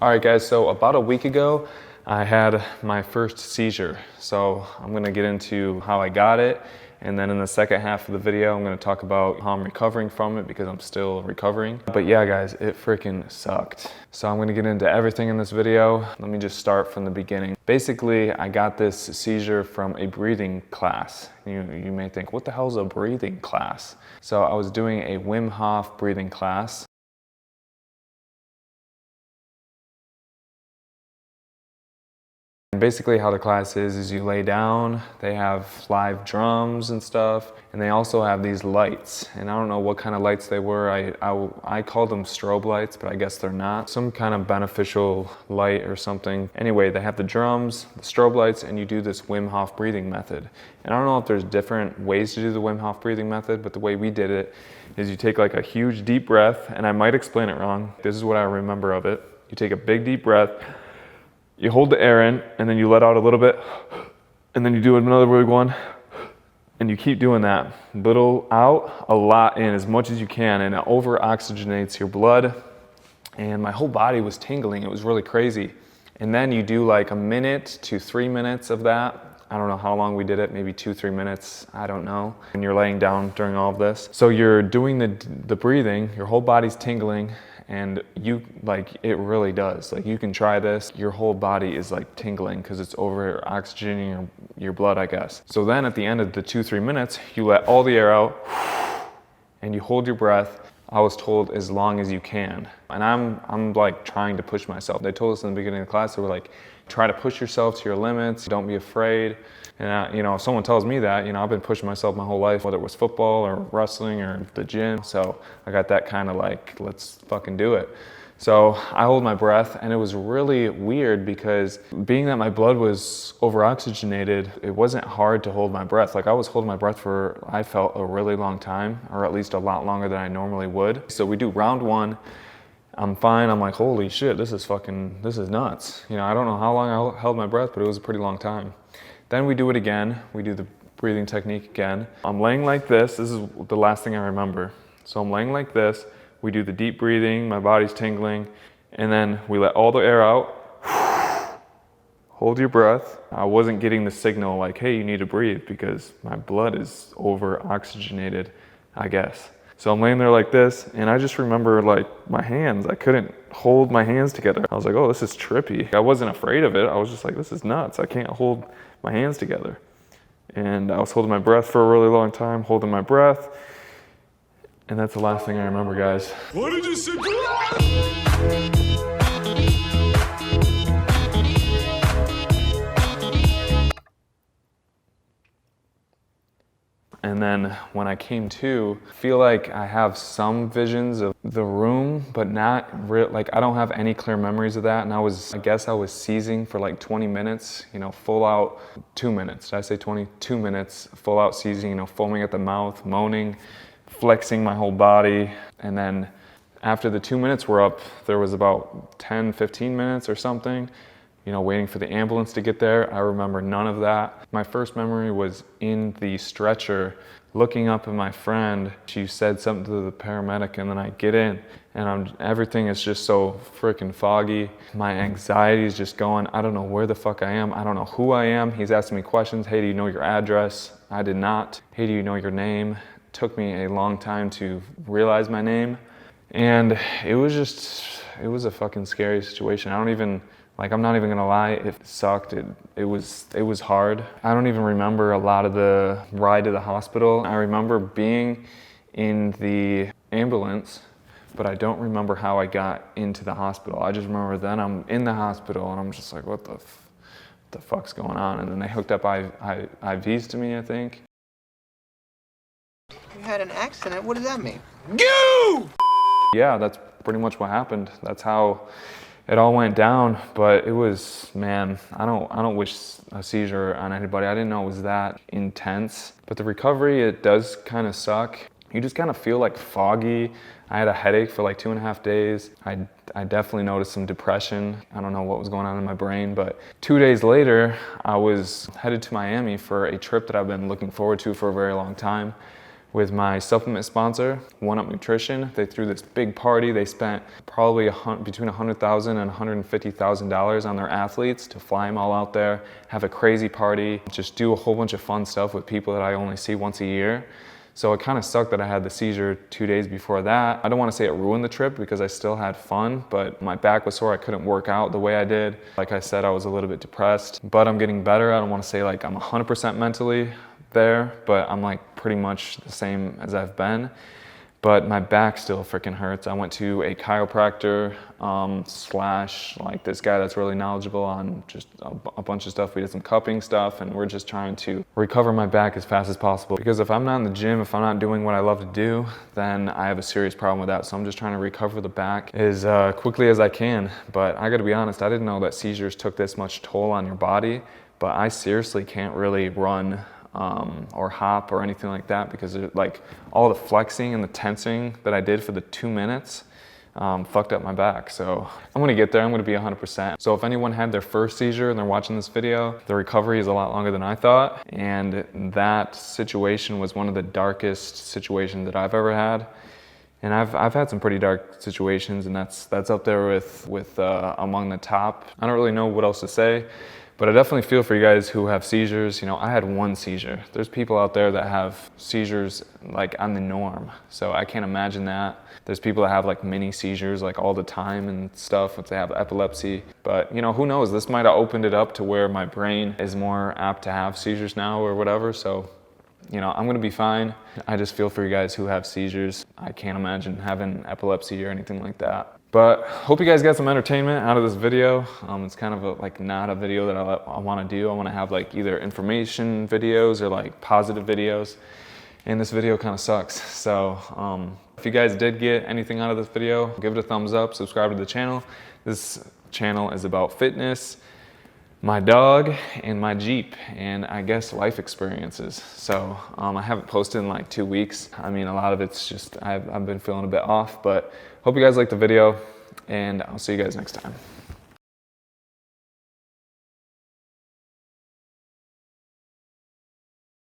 All right guys, so about a week ago, I had my first seizure. So I'm gonna get into how I got it. And then in the second half of the video, I'm gonna talk about how I'm recovering from it because I'm still recovering. But yeah guys, it freaking sucked. So I'm gonna get into everything in this video. Let me just start from the beginning. Basically, I got this seizure from a breathing class. You may think, what the hell is a breathing class? So I was doing a Wim Hof breathing class. Basically how the class is you lay down, they have live drums and stuff, and they also have these lights. And I don't know what kind of lights they were. I called them strobe lights, but I guess they're not. Some kind of beneficial light or something. Anyway, they have the drums, the strobe lights, and you do this Wim Hof breathing method. And I don't know if there's different ways to do the Wim Hof breathing method, but the way we did it is you take like a huge deep breath, and I might explain it wrong. This is what I remember of it. You take a big deep breath, you hold the air in, and then you let out a little bit, and then you do another big one, and you keep doing that. Little out, a lot in, as much as you can, and it over-oxygenates your blood. And my whole body was tingling. It was really crazy. And then you do like 1 minute to 3 minutes of that. I don't know how long we did it, maybe 2-3 minutes, I don't know. And you're laying down during all of this. So you're doing the breathing, your whole body's tingling, and it really does. Like, you can try this, your whole body is like tingling because it's over oxygenating your blood, I guess. So then at the end of the 2-3 minutes, you let all the air out and you hold your breath. I was told as long as you can. And I'm like trying to push myself. They told us in the beginning of the class, they were like, try to push yourself to your limits, don't be afraid. And if someone tells me that, I've been pushing myself my whole life, whether it was football or wrestling or the gym. So I got that kind of like, let's fucking do it. So I hold my breath, and it was really weird because being that my blood was over-oxygenated, it wasn't hard to hold my breath. Like, I was holding my breath for, I felt, a really long time, or at least a lot longer than I normally would. So we do round one. I'm fine. I'm like, holy shit, this is nuts. I don't know how long I held my breath, but it was a pretty long time. Then we do it again. We do the breathing technique again. I'm laying like this. This is the last thing I remember. So I'm laying like this. We do the deep breathing. My body's tingling. And then we let all the air out. Hold your breath. I wasn't getting the signal like, hey, you need to breathe, because my blood is over-oxygenated, I guess. So I'm laying there like this, and I just remember like my hands, I couldn't hold my hands together. I was like, oh, this is trippy. I wasn't afraid of it. I was just like, this is nuts. I can't hold my hands together. And I was holding my breath for a really long time, holding my breath. And that's the last thing I remember, guys. What did you say? And then when I came to, I feel like I have some visions of the room, but not real. Like, I don't have any clear memories of that. And I guess I was seizing for like 20 minutes, full out 2 minutes. Did I say 20? 2 minutes, full out seizing, foaming at the mouth, moaning, flexing my whole body. And then after the 2 minutes were up, there was about 10-15 minutes or something, waiting for the ambulance to get there. I remember none of that. My first memory was in the stretcher, looking up at my friend. She said something to the paramedic, and then I get in, and everything is just so freaking foggy. My anxiety is just going. I don't know where the fuck I am. I don't know who I am. He's asking me questions. Hey, do you know your address? I did not. Hey, do you know your name? It took me a long time to realize my name. And it was a fucking scary situation. I'm not even gonna lie, it sucked. It was hard. I don't even remember a lot of the ride to the hospital. I remember being in the ambulance, but I don't remember how I got into the hospital. I just remember then I'm in the hospital, and I'm just like, what the fuck's going on? And then they hooked up IVs to me, I think. You had an accident, what does that mean? Go! Yeah, that's pretty much what happened. That's how it all went down. But it was, man, I don't wish a seizure on anybody. I didn't know it was that intense. But the recovery, it does kind of suck. You just kind of feel like foggy. I had a headache for like 2.5 days. I definitely noticed some depression. I don't know what was going on in my brain, but 2 days later, I was headed to Miami for a trip that I've been looking forward to for a very long time. with my supplement sponsor, One Up Nutrition. They threw this big party. They spent probably between $100,000 and $150,000 on their athletes to fly them all out there, have a crazy party, just do a whole bunch of fun stuff with people that I only see once a year. So it kind of sucked that I had the seizure 2 days before that. I don't want to say it ruined the trip because I still had fun, but my back was sore. I couldn't work out the way I did. Like I said, I was a little bit depressed, but I'm getting better. I don't want to say like I'm 100% mentally there, but I'm like pretty much the same as I've been. But my back still freaking hurts. I went to a chiropractor slash like this guy that's really knowledgeable on just a bunch of stuff. We did some cupping stuff, and we're just trying to recover my back as fast as possible. Because if I'm not in the gym, if I'm not doing what I love to do, then I have a serious problem with that. So I'm just trying to recover the back as quickly as I can. But I gotta be honest, I didn't know that seizures took this much toll on your body, but I seriously can't really run or hop or anything like that because like all the flexing and the tensing that I did for the 2 minutes fucked up my back. So I'm gonna get there, I'm gonna be 100%. So if anyone had their first seizure and they're watching this video, the recovery is a lot longer than I thought. And that situation was one of the darkest situations that I've ever had. And I've had some pretty dark situations, and that's up there with among the top. I don't really know what else to say. But I definitely feel for you guys who have seizures. You know, I had one seizure. There's people out there that have seizures like on the norm. So I can't imagine that. There's people that have like mini seizures like all the time and stuff if they have epilepsy. But you know, who knows? This might have opened it up to where my brain is more apt to have seizures now or whatever. So, you know, I'm gonna be fine. I just feel for you guys who have seizures. I can't imagine having epilepsy or anything like that. But hope you guys got some entertainment out of this video. It's kind of like not a video that I want to do. I want to have like either information videos or like positive videos. And this video kind of sucks. So if you guys did get anything out of this video, give it a thumbs up, subscribe to the channel. This channel is about fitness, my dog, and my Jeep, and I guess life experiences. So I haven't posted in like 2 weeks. I mean, a lot of it's just, I've been feeling a bit off, but hope you guys liked the video, and I'll see you guys next time.